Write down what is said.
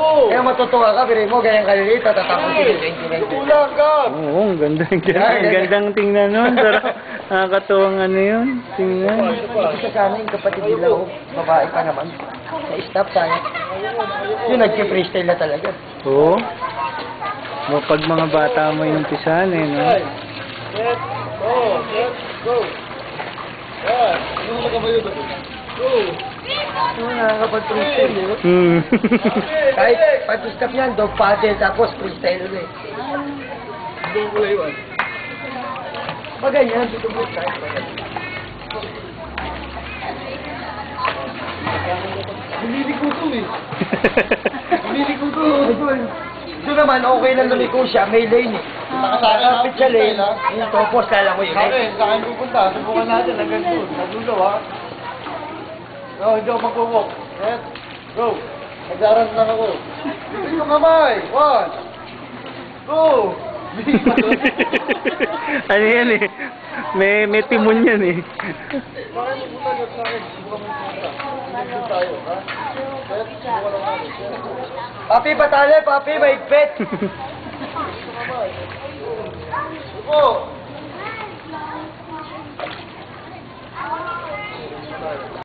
Kaya matutuwa ka, biri mo, ganyan kaliliit, tatatapos yung 2019. Kulang ka! Oo, ang gandang ang gandang tingnan nun. Pero nakakatuwang ano yun. Tingnan. Isa sana yung kapatid nila, babae pa naman. Na-stop sana. Yung nag-freestyle na talaga. Oo. Pag mga bata mo yung pisan eh, no? Let's go! Let's go! Yan! Ano mo magabayo ba? Go! Yung nakakapag-freestyle, yun. Hmm. Kahit pag-stop yan, dog paddle, tapos freestyle ulit. Doon ko layuan. Pag ganyan, dito mo tayo. Nililiko to eh. Nililiko to. Doon naman, okay lang lumiko siya, may lane eh. Nakasakapit siya lane, yung topos, kala ko yun Sa eh. akin, pupunta. Subukan natin hanggang doon. Nagulo ha. No, hindi ako mag-walk. Let's go. Nag-aras lang ako. Dito yung kamay. 1. Go. Ano yan eh? May timon yan eh. Bakit mo tayo sa akin? Dito tayo, ha? Let's subukan lang natin. Papi, patali, papi, maigpit. Kamay.